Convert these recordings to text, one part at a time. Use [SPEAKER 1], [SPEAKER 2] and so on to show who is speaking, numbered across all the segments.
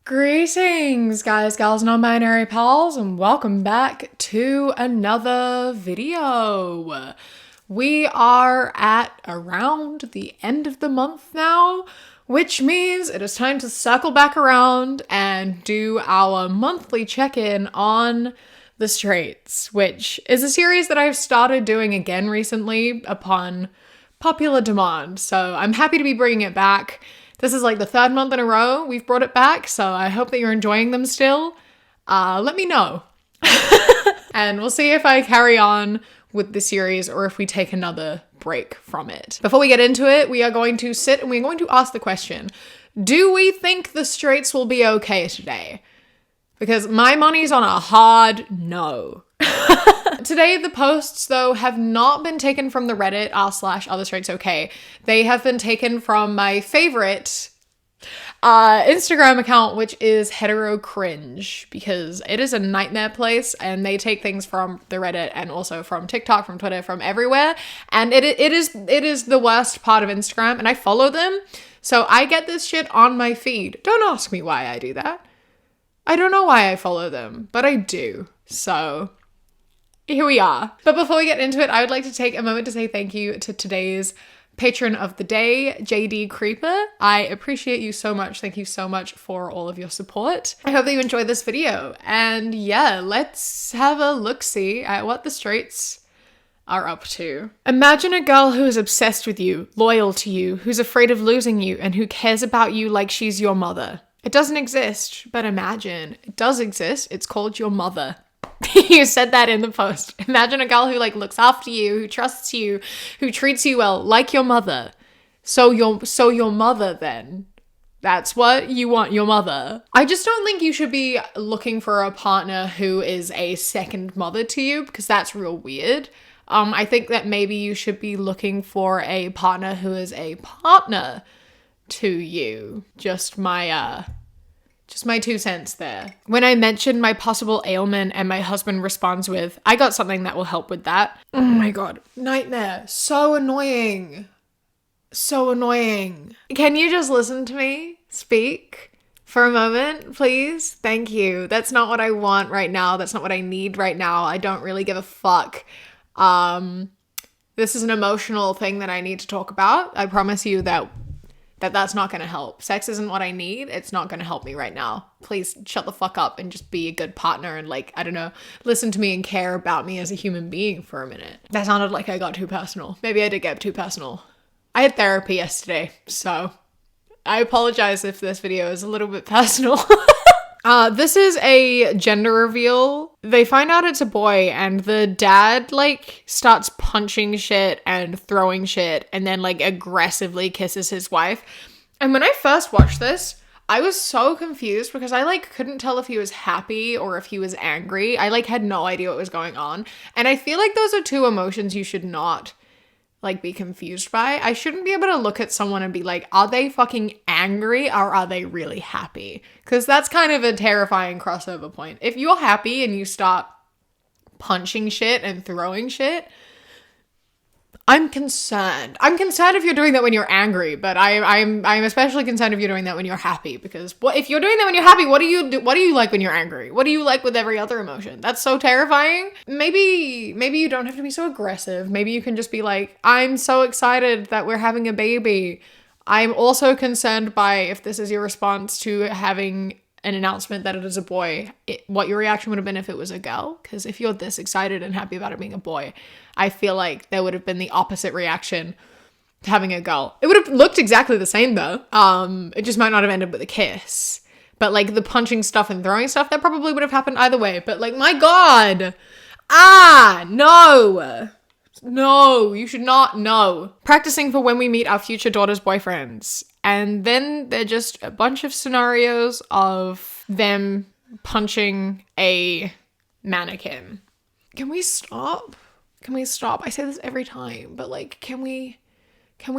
[SPEAKER 1] Greetings, guys, gals, non-binary pals, and welcome back to another video. We are at around the end of the month now, which means it is time to circle back around and do our monthly check-in on the Straits, which is a series that I've started doing again recently upon popular demand. So I'm happy to be bringing it back. This is like the third month in a row we've brought it back, so I hope that you're enjoying them still. Let me know. And we'll see if I carry on with the series or if we take another break from it. Before we get into it, we are going to sit and we're going to ask the question, do we think the Straits will be okay today? Because my money's on a hard no. Today, the posts, though, have not been taken from the Reddit r/otherstraightsok. They have been taken from my favorite Instagram account, which is hetero cringe, because it is a nightmare place and they take things from the Reddit and also from TikTok, from Twitter, from everywhere. And it is the worst part of Instagram, and I follow them. So I get this shit on my feed. Don't ask me why I do that. I don't know why I follow them, but I do. So here we are. But before we get into it, I would like to take a moment to say thank you to today's patron of the day, JD Creeper. I appreciate you so much. Thank you so much for all of your support. I hope that you enjoyed this video. And yeah, let's have a look-see at what the Straits are up to. Imagine a girl who is obsessed with you, loyal to you, who's afraid of losing you, and who cares about you like she's your mother. It doesn't exist, but imagine. It does exist. It's called your mother. You said that in the post. Imagine a girl who looks after you, who trusts you, who treats you well, like your mother. So your mother then. That's what you want, your mother. I just don't think you should be looking for a partner who is a second mother to you, because that's real weird. I think that maybe you should be looking for a partner who is a partner to you. Just my 2 cents there. When I mentioned my possible ailment and my husband responds with, I got something that will help with that. Oh my God, nightmare. So annoying. So annoying. Can you just listen to me speak for a moment, please? Thank you. That's not what I want right now. That's not what I need right now. I don't really give a fuck. This is an emotional thing that I need to talk about. I promise you that's not going to help. Sex isn't what I need. It's not going to help me right now. Please shut the fuck up and just be a good partner and I don't know, listen to me and care about me as a human being for a minute. That sounded like I got too personal. Maybe I did get too personal. I had therapy yesterday, so I apologize if this video is a little bit personal. This is a gender reveal. They find out it's a boy and the dad starts punching shit and throwing shit and then aggressively kisses his wife. And when I first watched this, I was so confused because I couldn't tell if he was happy or if he was angry. I had no idea what was going on. And I feel like those are two emotions you should not be confused by. I shouldn't be able to look at someone and be like, are they fucking angry or are they really happy? Because that's kind of a terrifying crossover point. If you're happy and you start punching shit and throwing shit, I'm concerned. I'm concerned if you're doing that when you're angry, but I'm especially concerned if you're doing that when you're happy, because if you're doing that when you're happy, what do you like when you're angry? What do you like with every other emotion? That's so terrifying. Maybe you don't have to be so aggressive. Maybe you can just be like, I'm so excited that we're having a baby. I'm also concerned by if this is your response to having an announcement that it is a boy, what your reaction would have been if it was a girl. Because if you're this excited and happy about it being a boy, I feel like there would have been the opposite reaction to having a girl. It would have looked exactly the same though. It just might not have ended with a kiss. But the punching stuff and throwing stuff, that probably would have happened either way. But my God. No, you should not know. Practicing for when we meet our future daughter's boyfriends. And then they're just a bunch of scenarios of them punching a mannequin. Can we stop? I say this every time, but can we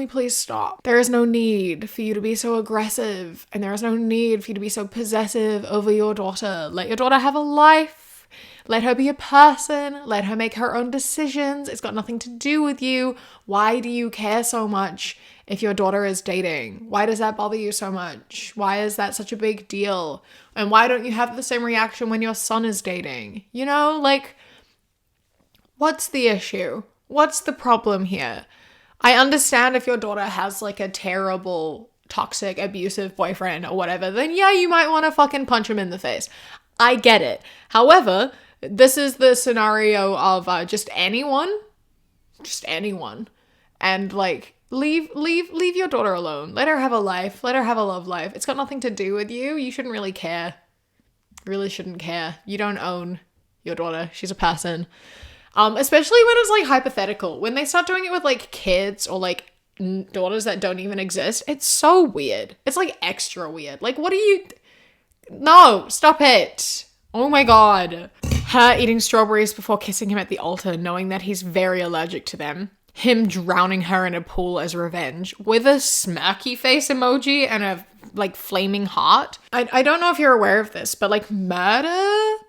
[SPEAKER 1] please stop? There is no need for you to be so aggressive, and there is no need for you to be so possessive over your daughter. Let your daughter have a life. Let her be a person. Let her make her own decisions. It's got nothing to do with you. Why do you care so much if your daughter is dating? Why does that bother you so much? Why is that such a big deal? And why don't you have the same reaction when your son is dating? You know, like, what's the issue? What's the problem here? I understand if your daughter has like a terrible, toxic, abusive boyfriend or whatever, then yeah, you might want to fucking punch him in the face. I get it. However, this is the scenario of just anyone, and like leave your daughter alone. Let her have a life. Let her have a love life. It's got nothing to do with you. You shouldn't really care. Really shouldn't care. You don't own your daughter. She's a person. Especially when it's like hypothetical. When they start doing it with like kids or like daughters that don't even exist, it's so weird. It's like extra weird. Like, what are you? No, stop it. Oh my God. Her eating strawberries before kissing him at the altar, knowing that he's very allergic to them. Him drowning her in a pool as revenge with a smirky face emoji and a like flaming heart. I don't know if you're aware of this, but like murder,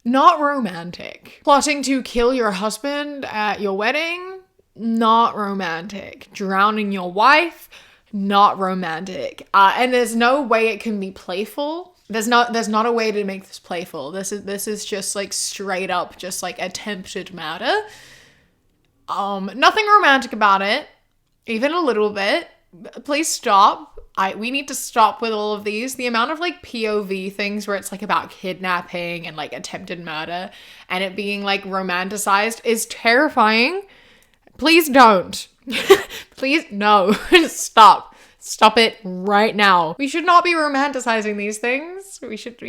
[SPEAKER 1] not romantic. Plotting to kill your husband at your wedding, not romantic. Drowning your wife, not romantic. And there's no way it can be playful. There's not a way to make this playful. This is just like straight up just like attempted murder. Nothing romantic about it, even a little bit. Please stop. We need to stop with all of these. The amount of like POV things where it's like about kidnapping and like attempted murder and it being like romanticized is terrifying. Please don't. Please, no. Stop it right now. We should not be romanticizing these things. We shouldn't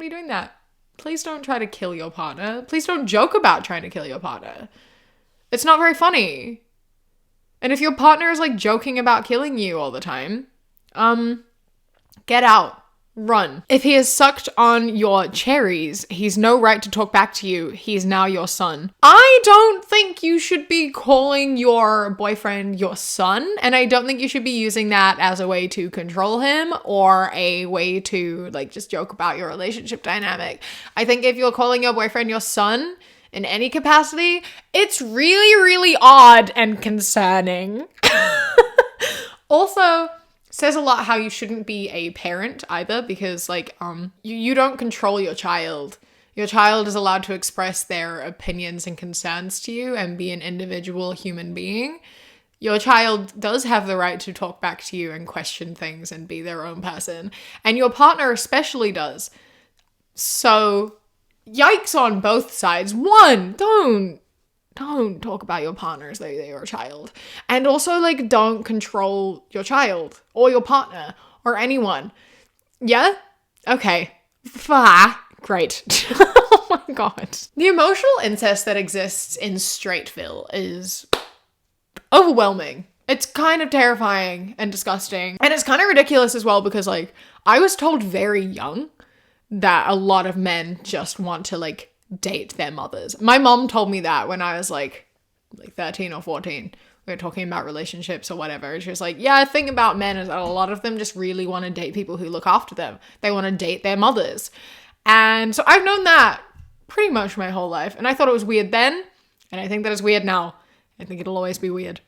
[SPEAKER 1] be doing that. Please don't try to kill your partner. Please don't joke about trying to kill your partner. It's not very funny. And if your partner is like joking about killing you all the time, get out. Run. If he has sucked on your cherries, he's no right to talk back to you. He's now your son. I don't think you should be calling your boyfriend your son, and I don't think you should be using that as a way to control him or a way to like just joke about your relationship dynamic. I think if you're calling your boyfriend your son in any capacity, it's really, really odd and concerning. Also, says a lot how you shouldn't be a parent either, because like you don't control your child. Your child is allowed to express their opinions and concerns to you and be an individual human being. Your child does have the right to talk back to you and question things and be their own person, and your partner especially does. So yikes on both sides. One, don't talk about your partner as though they're a child. And also, like, don't control your child or your partner or anyone. Yeah? Okay. Great. Oh my God. The emotional incest that exists in Straightville is overwhelming. It's kind of terrifying and disgusting. And it's kind of ridiculous as well because, like, I was told very young that a lot of men just want to, like, date their mothers. My mom told me that when I was like 13 or 14. We were talking about relationships or whatever. She was like, yeah, the thing about men is that a lot of them just really want to date people who look after them. They want to date their mothers. And so I've known that pretty much my whole life. And I thought it was weird then. And I think that it's weird now. I think it'll always be weird.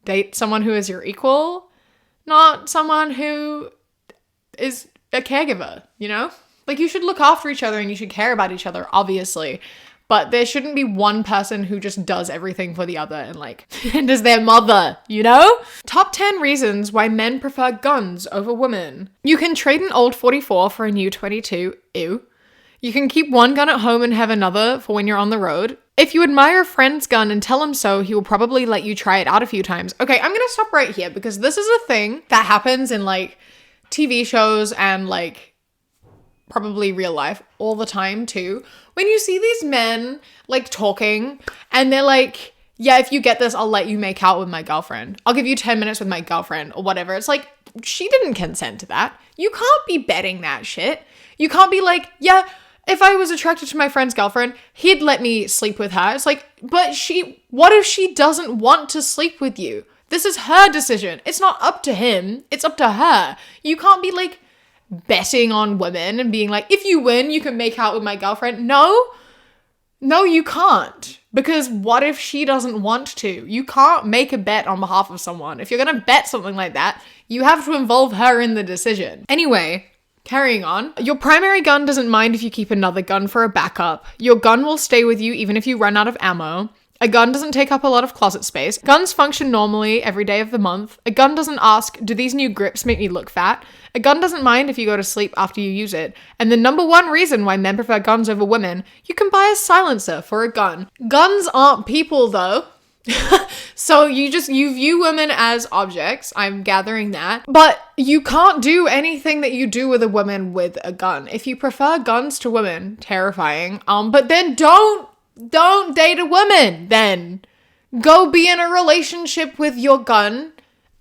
[SPEAKER 1] Date someone who is your equal, not someone who is a caregiver, you know? Like, you should look after each other and you should care about each other, obviously. But there shouldn't be one person who just does everything for the other and, like, and is their mother, you know? Top 10 reasons why men prefer guns over women. You can trade an old 44 for a new 22. Ew. You can keep one gun at home and have another for when you're on the road. If you admire a friend's gun and tell him so, he will probably let you try it out a few times. Okay, I'm gonna stop right here because this is a thing that happens in, like, TV shows and, like, probably real life all the time too. When you see these men like talking and they're like, yeah, if you get this, I'll let you make out with my girlfriend. I'll give you 10 minutes with my girlfriend or whatever. It's like, she didn't consent to that. You can't be betting that shit. You can't be like, yeah, if I was attracted to my friend's girlfriend, he'd let me sleep with her. It's like, but what if she doesn't want to sleep with you? This is her decision. It's not up to him. It's up to her. You can't be like betting on women and being like, if you win, you can make out with my girlfriend. No, you can't. Because what if she doesn't want to? You can't make a bet on behalf of someone. If you're going to bet something like that, you have to involve her in the decision. Anyway, carrying on. Your primary gun doesn't mind if you keep another gun for a backup. Your gun will stay with you even if you run out of ammo. A gun doesn't take up a lot of closet space. Guns function normally every day of the month. A gun doesn't ask, do these new grips make me look fat? A gun doesn't mind if you go to sleep after you use it. And the number one reason why men prefer guns over women, you can buy a silencer for a gun. Guns aren't people though. So you view women as objects. I'm gathering that. But you can't do anything that you do with a woman with a gun. If you prefer guns to women, terrifying. But then don't date a woman then. Go be in a relationship with your gun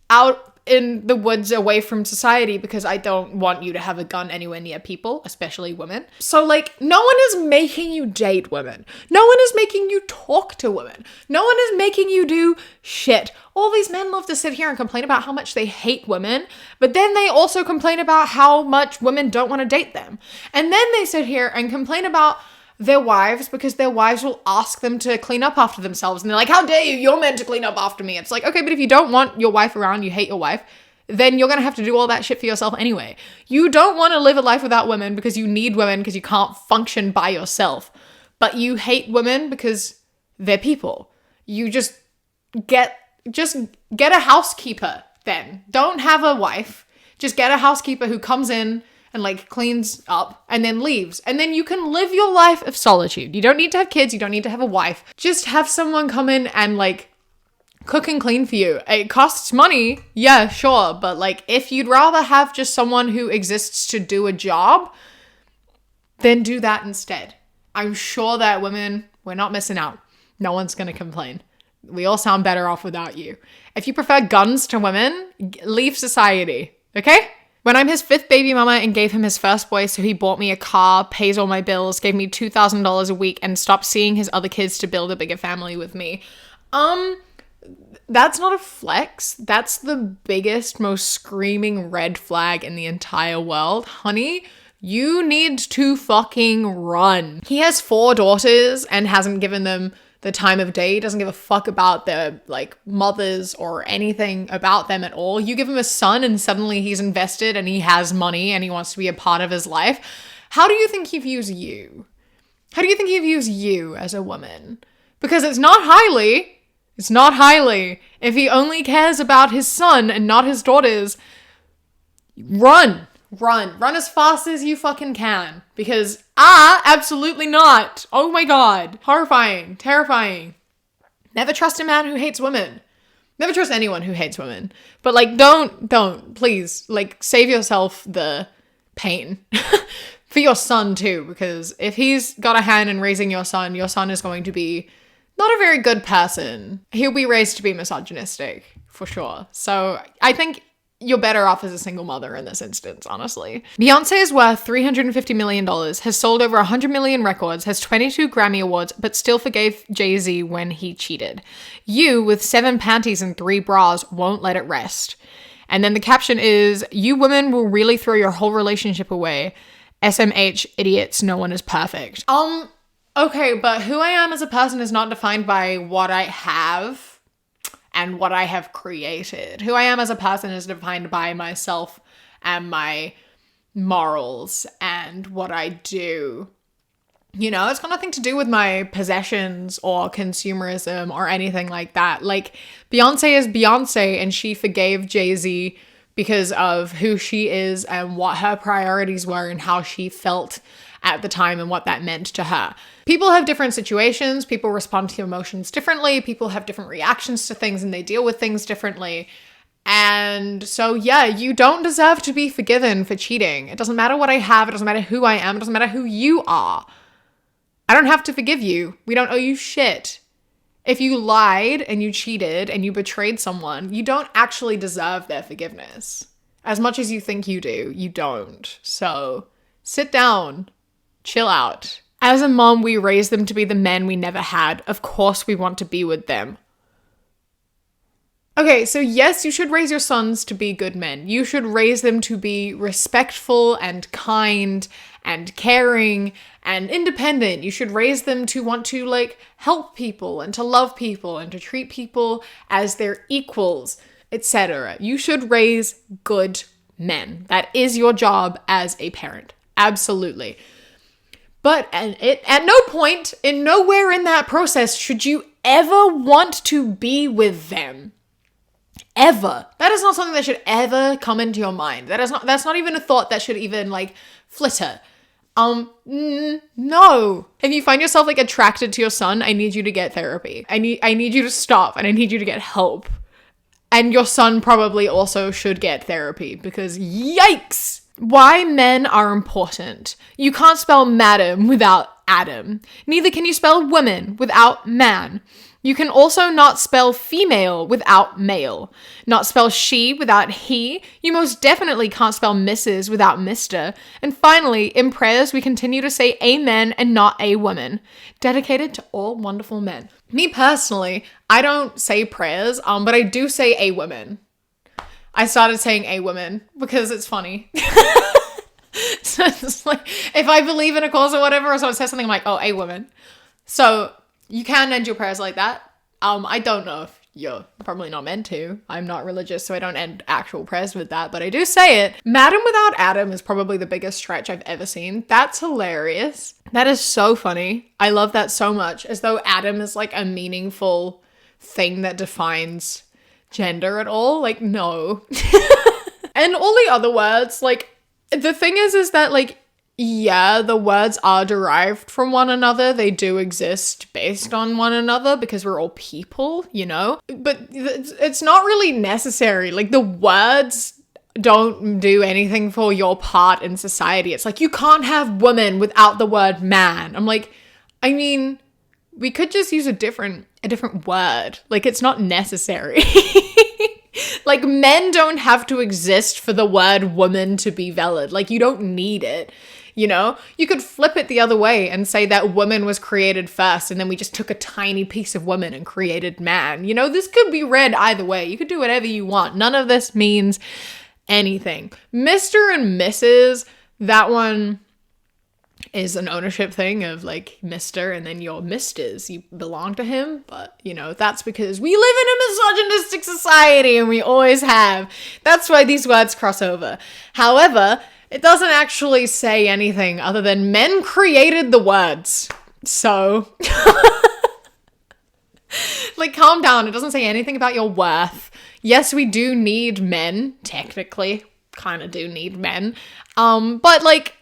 [SPEAKER 1] out in the woods away from society, because I don't want you to have a gun anywhere near people, especially women. So like, no one is making you date women. No one is making you talk to women. No one is making you do shit. All these men love to sit here and complain about how much they hate women, but then they also complain about how much women don't want to date them. And then they sit here and complain about their wives because their wives will ask them to clean up after themselves. And they're like, how dare you? You're meant to clean up after me. It's like, okay, but if you don't want your wife around, you hate your wife, then you're going to have to do all that shit for yourself anyway. You don't want to live a life without women because you need women because you can't function by yourself. But you hate women because they're people. You just get a housekeeper then. Don't have a wife. Just get a housekeeper who comes in and like cleans up and then leaves. And then you can live your life of solitude. You don't need to have kids. You don't need to have a wife. Just have someone come in and like cook and clean for you. It costs money. Yeah, sure. But like, if you'd rather have just someone who exists to do a job, then do that instead. I'm sure that women, we're not missing out. No one's going to complain. We all sound better off without you. If you prefer guns to women, leave society. Okay? When I'm his 5th baby mama and gave him his first boy, so he bought me a car, pays all my bills, gave me $2,000 a week, and stopped seeing his other kids to build a bigger family with me. That's not a flex. That's the biggest, most screaming red flag in the entire world. Honey, you need to fucking run. He has 4 daughters and hasn't given them the time of day, doesn't give a fuck about their like mothers or anything about them at all. You give him a son and suddenly he's invested and he has money and he wants to be a part of his life. How do you think he views you? How do you think he views you as a woman? Because it's not highly. It's not highly. If he only cares about his son and not his daughters, run as fast as you fucking can, because absolutely not. Oh my God. Horrifying. Terrifying. Never trust a man who hates women. Never trust anyone who hates women. But like, don't, please, like, save yourself the pain for your son too, because if he's got a hand in raising your son is going to be not a very good person. He'll be raised to be misogynistic for sure. So I think you're better off as a single mother in this instance, honestly. Beyonce is worth $350 million, has sold over 100 million records, has 22 Grammy Awards, but still forgave Jay-Z when he cheated. You, with 7 panties and 3 bras, won't let it rest. And then the caption is, you women will really throw your whole relationship away. SMH, idiots, no one is perfect. Okay, but who I am as a person is not defined by what I have and what I have created. Who I am as a person is defined by myself and my morals and what I do. You know, it's got nothing to do with my possessions or consumerism or anything like that. Like, Beyonce is Beyonce and she forgave Jay-Z because of who she is and what her priorities were and how she felt at the time and what that meant to her. People have different situations. People respond to emotions differently. People have different reactions to things and they deal with things differently. And so, yeah, you don't deserve to be forgiven for cheating. It doesn't matter what I have. It doesn't matter who I am. It doesn't matter who you are. I don't have to forgive you. We don't owe you shit. If you lied and you cheated and you betrayed someone, you don't actually deserve their forgiveness. As much as you think you do, you don't. So sit down. Chill out. As a mom, we raised them to be the men we never had. Of course we want to be with them. Okay, so yes, you should raise your sons to be good men. You should raise them to be respectful and kind and caring and independent. You should raise them to want to like help people and to love people and to treat people as their equals, etc. You should raise good men. That is your job as a parent. Absolutely. But at no point, in nowhere in that process, should you ever want to be with them. Ever. That is not something that should ever come into your mind. That's not even a thought that should even like flitter. No. If you find yourself like attracted to your son, I need you to get therapy. I need you to stop and I need you to get help. And your son probably also should get therapy because yikes! Why men are important. You can't spell madam without Adam. Neither can you spell woman without man. You can also not spell female without male. Not spell she without he. You most definitely can't spell Mrs. without Mr. And finally, in prayers, we continue to say amen and not a woman. Dedicated to all wonderful men. Me personally, I don't say prayers, but I do say a woman. I started saying a woman because it's funny. So it's like, if I believe in a cause or whatever, or someone says something, I'm like, oh, a woman. So you can end your prayers like that. I don't know if you're probably not meant to. I'm not religious, so I don't end actual prayers with that, but I do say it. Madam without Adam is probably the biggest stretch I've ever seen. That's hilarious. That is so funny. I love that so much, as though Adam is like a meaningful thing that defines gender at all. Like, no. And all the other words, like, the thing is that, like, yeah, the words are derived from one another. They do exist based on one another because we're all people, you know? But it's not really necessary. Like, the words don't do anything for your part in society. It's like, you can't have woman without the word man. I'm like, I mean, we could just use a different word. Like, it's not necessary. Like, men don't have to exist for the word woman to be valid. Like, you don't need it, you know? You could flip it the other way and say that woman was created first and then we just took a tiny piece of woman and created man. You know, this could be read either way. You could do whatever you want. None of this means anything. Mr. and Mrs., that one is an ownership thing of like Mr. and then you're Misters. You belong to him, but you know, that's because we live in a misogynistic society and we always have. That's why these words cross over. However, it doesn't actually say anything other than men created the words. So, like, calm down. It doesn't say anything about your worth. Yes, we do need men, technically. Kind of do need men. But like,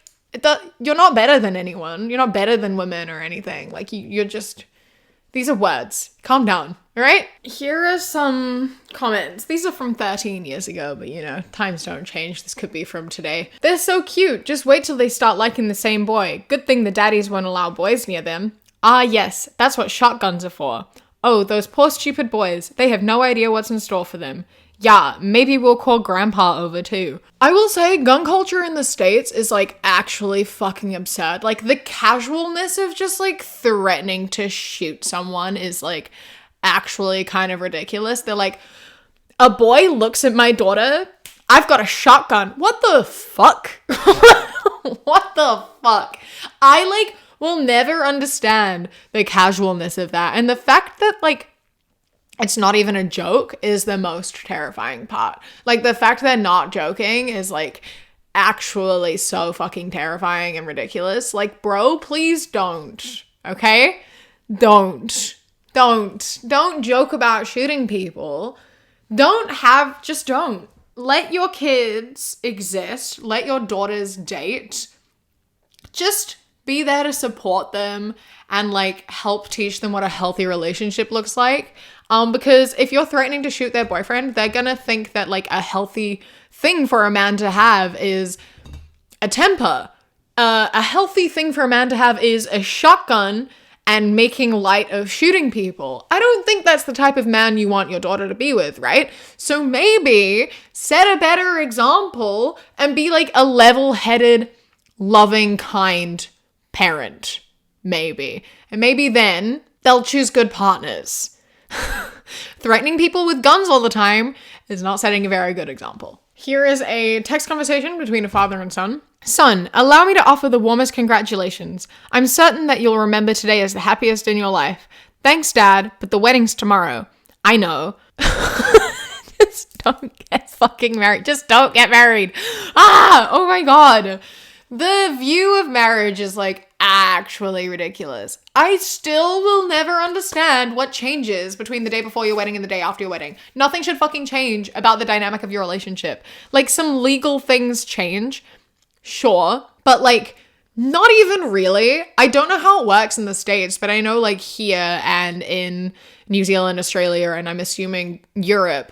[SPEAKER 1] you're not better than anyone. You're not better than women or anything. Like, you're just, these are words. Calm down, all right? Here are some comments. These are from 13 years ago, but you know, times don't change. This could be from today. They're so cute. Just wait till they start liking the same boy. Good thing the daddies won't allow boys near them. Ah, yes, that's what shotguns are for. Oh, those poor stupid boys. They have no idea what's in store for them. Yeah, maybe we'll call grandpa over too. I will say gun culture in the States is like actually fucking absurd. Like, the casualness of just like threatening to shoot someone is like actually kind of ridiculous. They're like, a boy looks at my daughter, I've got a shotgun. What the fuck? What the fuck? I like will never understand the casualness of that. And the fact that like it's not even a joke is the most terrifying part. Like, the fact they're not joking is like actually so fucking terrifying and ridiculous. Like, bro, please don't. Okay? Don't joke about shooting people. Just don't. Let your kids exist. Let your daughters date. Just be there to support them and like help teach them what a healthy relationship looks like. Because if you're threatening to shoot their boyfriend, they're gonna think that like a healthy thing for a man to have is a temper. A healthy thing for a man to have is a shotgun and making light of shooting people. I don't think that's the type of man you want your daughter to be with, right? So maybe set a better example and be like a level-headed, loving, kind parent. Maybe. And maybe then they'll choose good partners. Threatening people with guns all the time is not setting a very good example. Here is a text conversation between a father and son. Son, allow me to offer the warmest congratulations. I'm certain that you'll remember today as the happiest in your life. Thanks, Dad, but the wedding's tomorrow. I know. Just don't get fucking married. Just don't get married. Oh my God. The view of marriage is like actually ridiculous. I still will never understand what changes between the day before your wedding and the day after your wedding. Nothing should fucking change about the dynamic of your relationship. Like, some legal things change, sure, but like not even really. I don't know how it works in the States, but I know like here and in New Zealand, Australia, and I'm assuming Europe,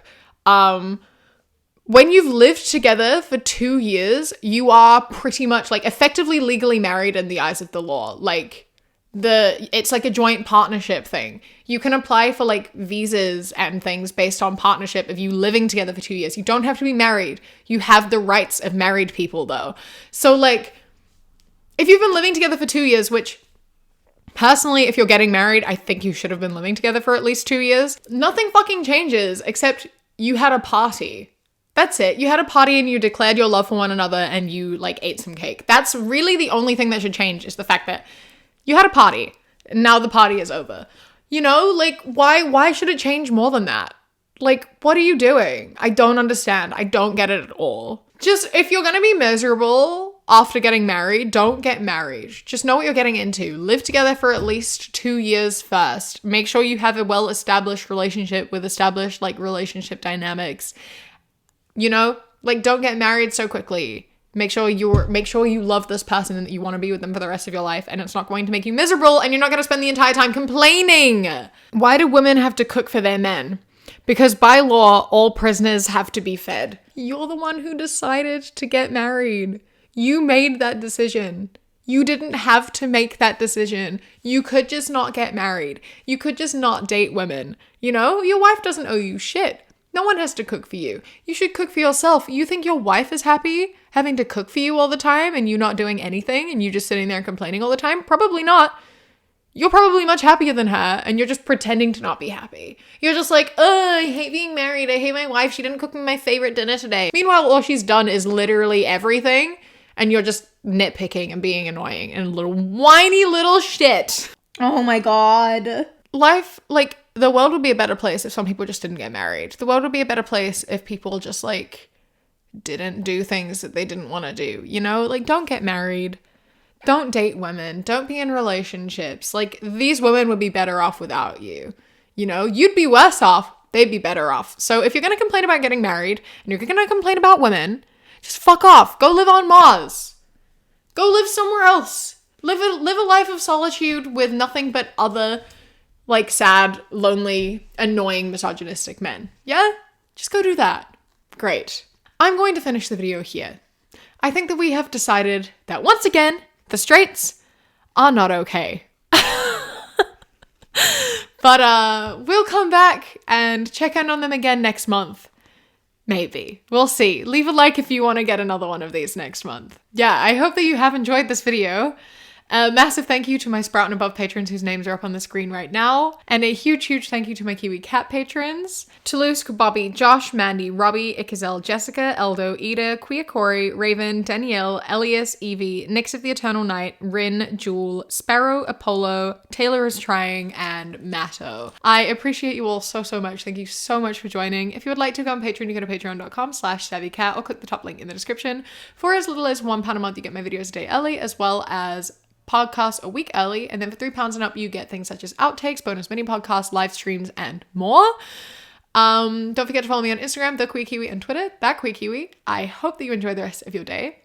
[SPEAKER 1] when you've lived together for 2 years, you are pretty much like effectively legally married in the eyes of the law. Like, it's like a joint partnership thing. You can apply for like visas and things based on partnership of you living together for 2 years. You don't have to be married. You have the rights of married people though. So like, if you've been living together for 2 years, which personally, if you're getting married, I think you should have been living together for at least 2 years, nothing fucking changes except you had a party. That's it. You had a party and you declared your love for one another and you like ate some cake. That's really the only thing that should change, is the fact that you had a party and now the party is over. You know, like why should it change more than that? Like, what are you doing? I don't understand. I don't get it at all. Just, if you're going to be miserable after getting married, don't get married. Just know what you're getting into. Live together for at least 2 years first. Make sure you have a well-established relationship with established like relationship dynamics. You know, like, don't get married so quickly. Make sure you love this person and that you want to be with them for the rest of your life, and it's not going to make you miserable and you're not going to spend the entire time complaining. Why do women have to cook for their men? Because by law, all prisoners have to be fed. You're the one who decided to get married. You made that decision. You didn't have to make that decision. You could just not get married. You could just not date women. You know, your wife doesn't owe you shit. No one has to cook for you. You should cook for yourself. You think your wife is happy having to cook for you all the time and you not doing anything and you just sitting there and complaining all the time? Probably not. You're probably much happier than her and you're just pretending to not be happy. You're just like, I hate being married. I hate my wife. She didn't cook me my favorite dinner today. Meanwhile, all she's done is literally everything and you're just nitpicking and being annoying and little whiny little shit.
[SPEAKER 2] Oh my God.
[SPEAKER 1] Life, like, the world would be a better place if some people just didn't get married. The world would be a better place if people just like didn't do things that they didn't want to do, you know? Like, don't get married. Don't date women. Don't be in relationships. Like, these women would be better off without you. You know, you'd be worse off. They'd be better off. So if you're going to complain about getting married and you're going to complain about women, just fuck off. Go live on Mars. Go live somewhere else. Live a life of solitude with nothing but other like sad, lonely, annoying, misogynistic men. Yeah? Just go do that. Great. I'm going to finish the video here. I think that we have decided that once again, the straights are not okay. But we'll come back and check in on them again next month. Maybe. We'll see. Leave a like if you want to get another one of these next month. Yeah, I hope that you have enjoyed this video. A massive thank you to my Sprout and Above patrons whose names are up on the screen right now. And a huge thank you to my Kiwi Cat patrons. Toulouse, Bobby, Josh, Mandy, Robbie, Ikazel, Jessica, Eldo, Ida, Queer Corey, Raven, Danielle, Elias, Evie, Nyx of the Eternal Night, Rin, Jewel, Sparrow, Apollo, Taylor is Trying, and Matto. I appreciate you all so much. Thank you so much for joining. If you would like to go on Patreon, you go to patreon.com/savvycat or click the top link in the description. For as little as £1 a month, you get my videos a day early, as well as podcasts a week early, and then for £3 and up you get things such as outtakes, bonus mini podcasts, live streams, and more. Don't forget to follow me on Instagram, The Queer Kiwi, and Twitter, That Queer Kiwi. I hope that you enjoy the rest of your day.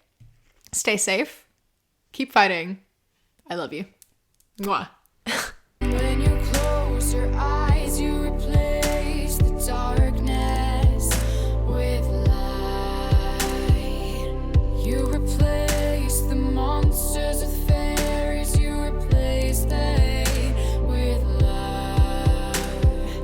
[SPEAKER 1] Stay safe. Keep fighting. I love you. Mwah.